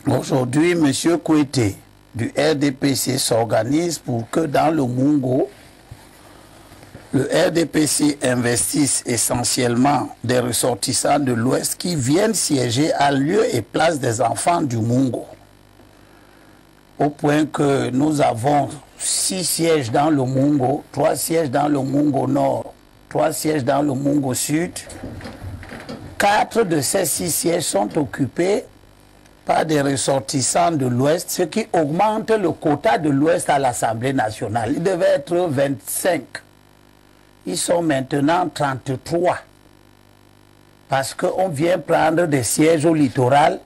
Aujourd'hui, M. Kouété du RDPC s'organise pour que dans le Mungo, le RDPC investisse essentiellement des ressortissants de l'Ouest qui viennent siéger à lieu et place des enfants du Mungo. Au point que nous avons 6 sièges dans le Mungo, 3 sièges dans le Mungo Nord, 3 sièges dans le Mungo Sud. 4 de ces 6 sièges sont occupés par des ressortissants de l'Ouest, ce qui augmente le quota de l'Ouest à l'Assemblée nationale. Il devait être 25. Ils sont maintenant 33. Parce qu'on vient prendre des sièges au littoral,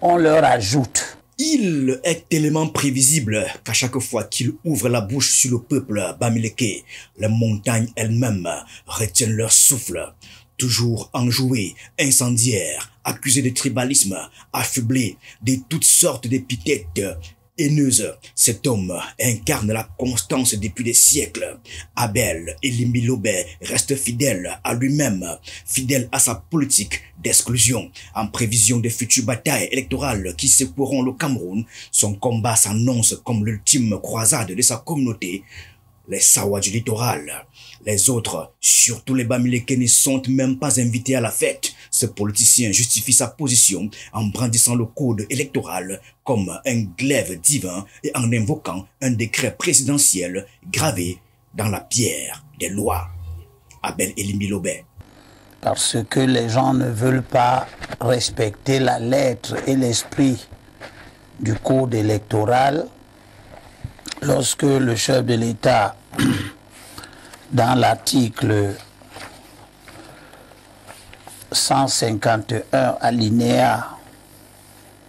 on leur ajoute. Il est tellement prévisible qu'à chaque fois qu'il ouvre la bouche sur le peuple bamileke, les montagnes elles-mêmes retiennent leur souffle. Toujours enjoué, incendiaire, accusé de tribalisme, affublé de toutes sortes d'épithètes haineuses, cet homme incarne la constance depuis des siècles. Abel Elimbi Lobé reste fidèle à lui-même, fidèle à sa politique d'exclusion. En prévision des futures batailles électorales qui secoueront le Cameroun, son combat s'annonce comme l'ultime croisade de sa communauté. Les Sawa du littoral, les autres, surtout les Bamileke, ne sont même pas invités à la fête. Ce politicien justifie sa position en brandissant le code électoral comme un glaive divin et en invoquant un décret présidentiel gravé dans la pierre des lois. Abel Elimbi Lobé. Parce que les gens ne veulent pas respecter la lettre et l'esprit du code électoral. Lorsque le chef de l'État, dans l'article 151 alinéa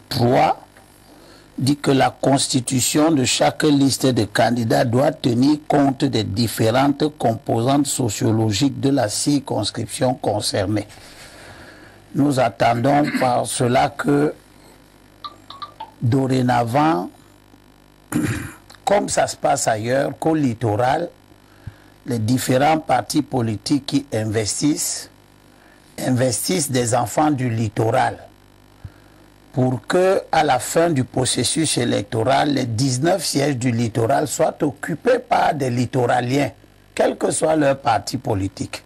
3, dit que la constitution de chaque liste de candidats doit tenir compte des différentes composantes sociologiques de la circonscription concernée. Nous attendons par cela que dorénavant, comme ça se passe ailleurs, qu'au littoral, les différents partis politiques qui investissent des enfants du littoral pour que, à la fin du processus électoral, les 19 sièges du littoral soient occupés par des littoraliens, quel que soit leur parti politique.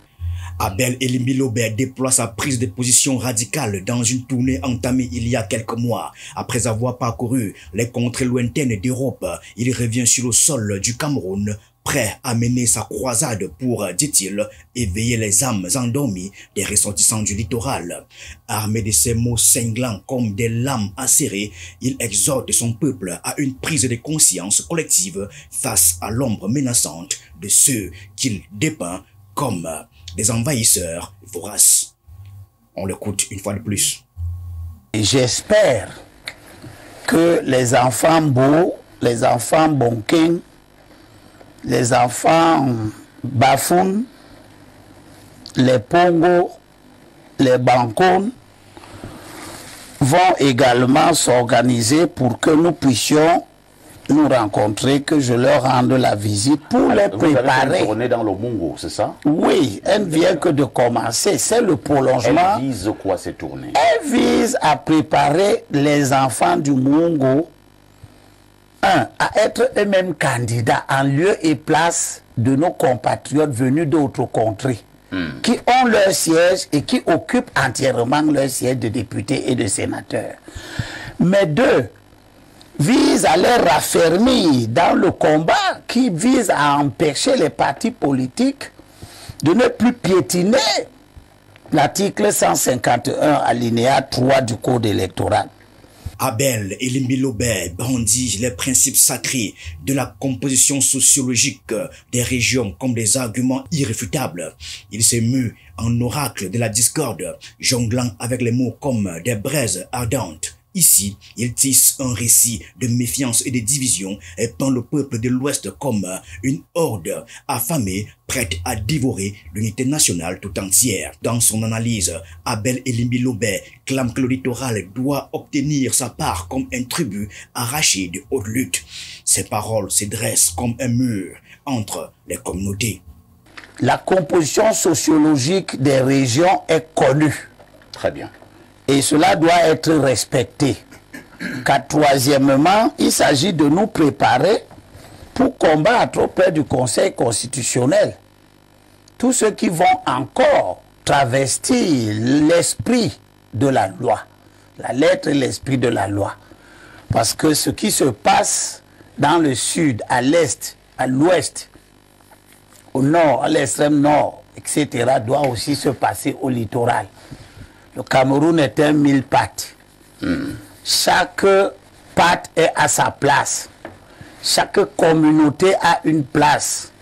Abel Elimbi Lobé déploie sa prise de position radicale dans une tournée entamée il y a quelques mois. Après avoir parcouru les contrées lointaines d'Europe, il revient sur le sol du Cameroun, prêt à mener sa croisade pour, dit-il, éveiller les âmes endormies des ressortissants du littoral. Armé de ces mots cinglants comme des lames acérées, il exhorte son peuple à une prise de conscience collective face à l'ombre menaçante de ceux qu'il dépeint comme des envahisseurs voraces. On l'écoute une fois de plus. J'espère que les enfants beaux, les enfants bonking, les enfants bafoun, les pongos, les bancons vont également s'organiser pour que nous puissions nous rencontrer, que je leur rende la visite pour les préparer. On est dans le Mungo, c'est ça? Oui, elle vient que de commencer, c'est le prolongement. Elle vise quoi ces tournées? Elle vise à préparer les enfants du Mungo, à être eux-mêmes candidats en lieu et place de nos compatriotes venus d'autres contrées, qui ont leur siège et qui occupent entièrement leur siège de députés et de sénateurs. Mais deux, vise à les raffermir dans le combat qui vise à empêcher les partis politiques de ne plus piétiner l'article 151 alinéa 3 du code électoral. Abel Elimbi Lobé brandit les principes sacrés de la composition sociologique des régions comme des arguments irréfutables. Il s'est mu en oracle de la discorde, jonglant avec les mots comme des braises ardentes. Ici, il tisse un récit de méfiance et de division et peint le peuple de l'Ouest comme une horde affamée, prête à dévorer l'unité nationale tout entière. Dans son analyse, Abel Elimbi Lobé clame que le littoral doit obtenir sa part comme un tribut arraché de haute lutte. Ses paroles se dressent comme un mur entre les communautés. La composition sociologique des régions est connue. Très bien. Et cela doit être respecté. Troisièmement, il s'agit de nous préparer pour combattre auprès du Conseil constitutionnel tous ceux qui vont encore travestir l'esprit de la loi, la lettre et l'esprit de la loi. Parce que ce qui se passe dans le sud, à l'est, à l'ouest, au nord, à l'extrême nord, etc., doit aussi se passer au littoral. Le Cameroun est un mille pattes. Chaque patte est à sa place. Chaque communauté a une place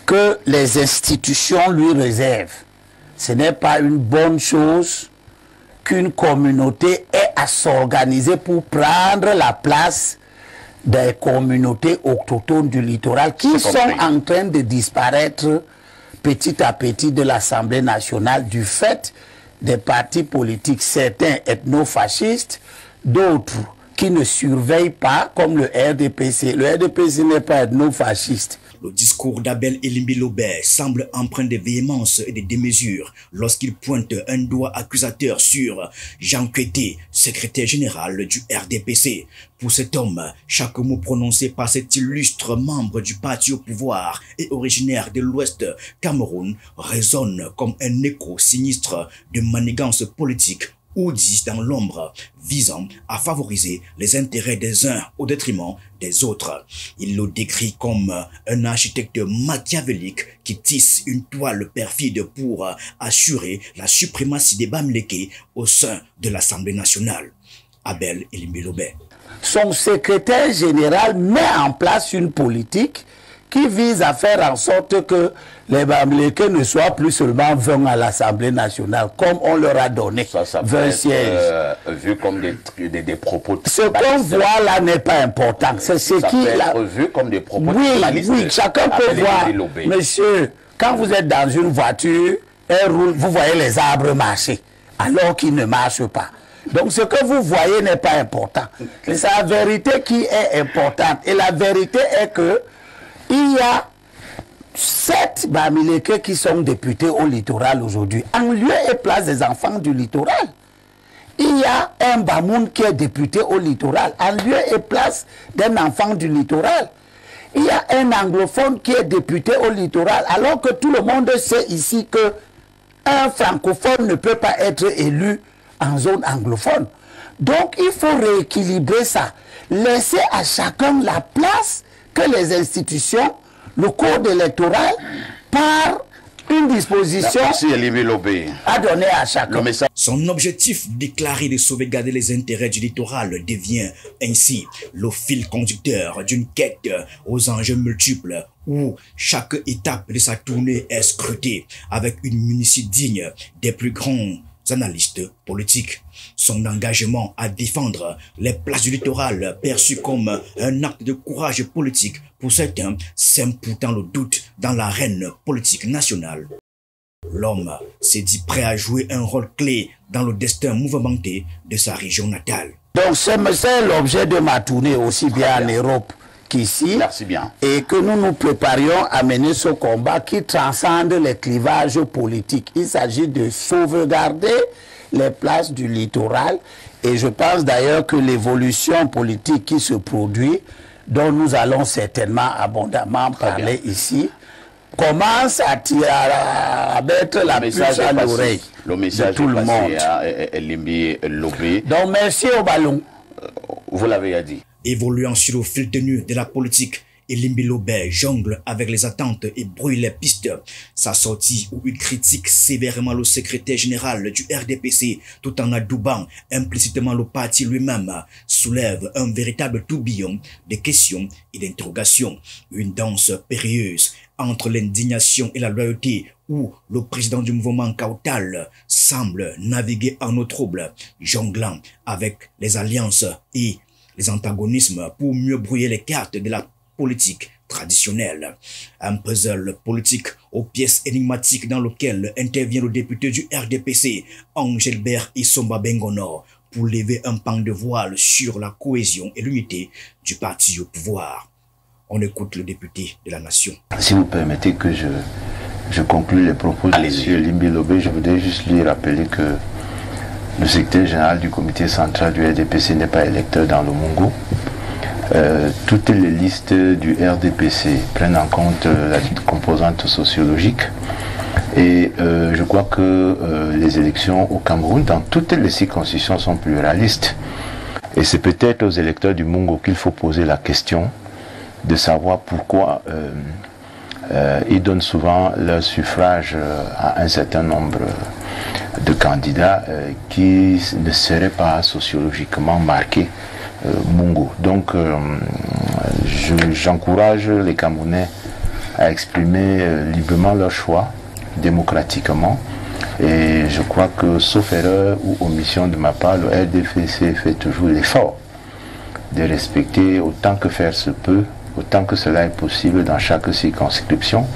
que les institutions lui réservent. Ce n'est pas une bonne chose qu'une communauté ait à s'organiser pour prendre la place des communautés autochtones du littoral qui sont en train de disparaître petit à petit de l'Assemblée nationale du fait des partis politiques, certains ethnofascistes, d'autres qui ne surveillent pas, comme le RDPC. Le RDPC n'est pas ethnofasciste. Le discours d'Abel Elimbi Lobé semble empreint de véhémence et de démesure lorsqu'il pointe un doigt accusateur sur Jean Kété, secrétaire général du RDPC. Pour cet homme, chaque mot prononcé par cet illustre membre du parti au pouvoir et originaire de l'Ouest Cameroun résonne comme un écho sinistre de manigance politique ourdis dans l'ombre, visant à favoriser les intérêts des uns au détriment des autres. Il le décrit comme un architecte machiavélique qui tisse une toile perfide pour assurer la suprématie des Bamileke au sein de l'Assemblée nationale. Abel Elimbi Lobé. Son secrétaire général met en place une politique qui vise à faire en sorte que les Bamileke ne soient plus seulement 20 à l'Assemblée nationale, comme on leur a donné ça 20 sièges. Vu comme des propos... Ce qu'on voit là n'est pas important. C'est ce ça qui... peut être vu comme des propos... Oui, chacun peut voir. Monsieur, quand vous êtes dans une voiture, elle roule, vous voyez les arbres marcher, alors qu'ils ne marchent pas. Donc ce que vous voyez n'est pas important. C'est la vérité qui est importante. Et la vérité est que il y a 7 Bamileke qui sont députés au littoral aujourd'hui, en lieu et place des enfants du littoral. Il y a un Bamoun qui est député au littoral, en lieu et place d'un enfant du littoral. Il y a un anglophone qui est député au littoral, alors que tout le monde sait ici que un francophone ne peut pas être élu en zone anglophone. Donc il faut rééquilibrer ça. Laisser à chacun la place que les institutions, le code électoral, par une disposition à donner à chacun. Son objectif déclaré de sauvegarder les intérêts du littoral devient ainsi le fil conducteur d'une quête aux enjeux multiples où chaque étape de sa tournée est scrutée avec une minutie digne des plus grands analystes politiques. Son engagement à défendre les places du littoral perçu comme un acte de courage politique pour certains sème pourtant le doute dans l'arène politique nationale. L'homme s'est dit prêt à jouer un rôle clé dans le destin mouvementé de sa région natale. Donc c'est l'objet de ma tournée aussi bien en Europe qu'ici. Merci bien. Et que nous nous préparions à mener ce combat qui transcende les clivages politiques. Il s'agit de sauvegarder les places du littoral. Et je pense d'ailleurs que l'évolution politique qui se produit, dont nous allons certainement abondamment parler ici, commence à mettre la puce à l'oreille de tout le monde. Elimbi Lobé. Donc merci au ballon. Vous l'avez dit. Évoluant sur le fil tenu de la politique, Elimbi Lobé jongle avec les attentes et brouille les pistes. Sa sortie où il critique sévèrement le secrétaire général du RDPC tout en adoubant implicitement le parti lui-même soulève un véritable tourbillon de questions et d'interrogations. Une danse périlleuse entre l'indignation et la loyauté où le président du mouvement Kautal semble naviguer en eau trouble, jonglant avec les alliances et les antagonismes pour mieux brouiller les cartes de la politique traditionnelle. Un puzzle politique aux pièces énigmatiques dans lequel intervient le député du RDPC, Angelbert Isomba Bengono, pour lever un pan de voile sur la cohésion et l'unité du parti au pouvoir. On écoute le député de la nation. Si vous permettez que je conclue les propos de M. Elimbi Lobé, je voudrais juste lui rappeler que le secrétaire général du comité central du RDPC n'est pas électeur dans le Mungo. Toutes les listes du RDPC prennent en compte la composante sociologique. Et je crois que les élections au Cameroun, dans toutes les circonscriptions, sont pluralistes. Et c'est peut-être aux électeurs du Mungo qu'il faut poser la question de savoir pourquoi ils donnent souvent leur suffrage à un certain nombre de candidats qui ne seraient pas sociologiquement marqués Mungo. Donc j'encourage les Camerounais à exprimer librement leur choix, démocratiquement. Et je crois que, sauf erreur ou omission de ma part, le RDPC fait toujours l'effort de respecter autant que faire se peut, autant que cela est possible dans chaque circonscription,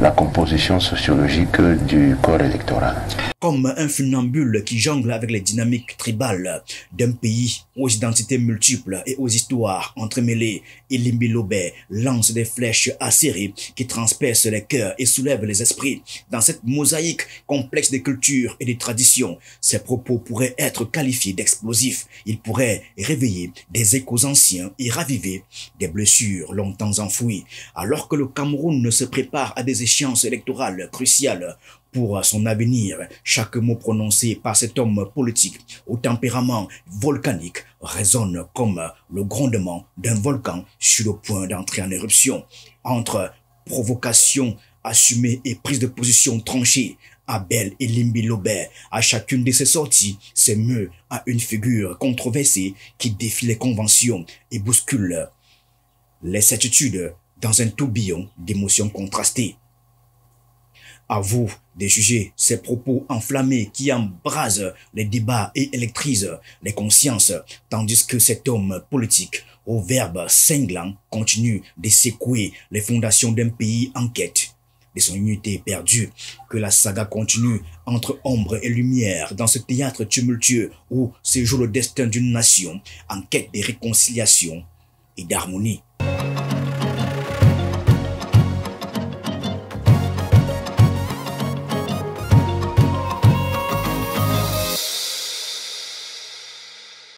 la composition sociologique du corps électoral. Comme un funambule qui jongle avec les dynamiques tribales d'un pays aux identités multiples et aux histoires entremêlées, Elimbi Lobé lance des flèches acérées qui transpercent les cœurs et soulèvent les esprits. Dans cette mosaïque complexe de cultures et de traditions, ses propos pourraient être qualifiés d'explosifs. Ils pourraient réveiller des échos anciens et raviver des blessures longtemps enfouies. Alors que le Cameroun se prépare à des échéances électorales cruciales pour son avenir, chaque mot prononcé par cet homme politique au tempérament volcanique résonne comme le grondement d'un volcan sur le point d'entrer en éruption. Entre provocation assumée et prise de position tranchée, Abel Elimbi Lobé, à chacune de ses sorties, s'émeut à une figure controversée qui défie les conventions et bouscule les certitudes dans un tourbillon d'émotions contrastées. À vous de juger ces propos enflammés qui embrasent les débats et électrisent les consciences, tandis que cet homme politique, au verbe cinglant, continue de secouer les fondations d'un pays en quête de son unité perdue. Que la saga continue entre ombre et lumière dans ce théâtre tumultueux où se joue le destin d'une nation en quête de réconciliation et d'harmonie.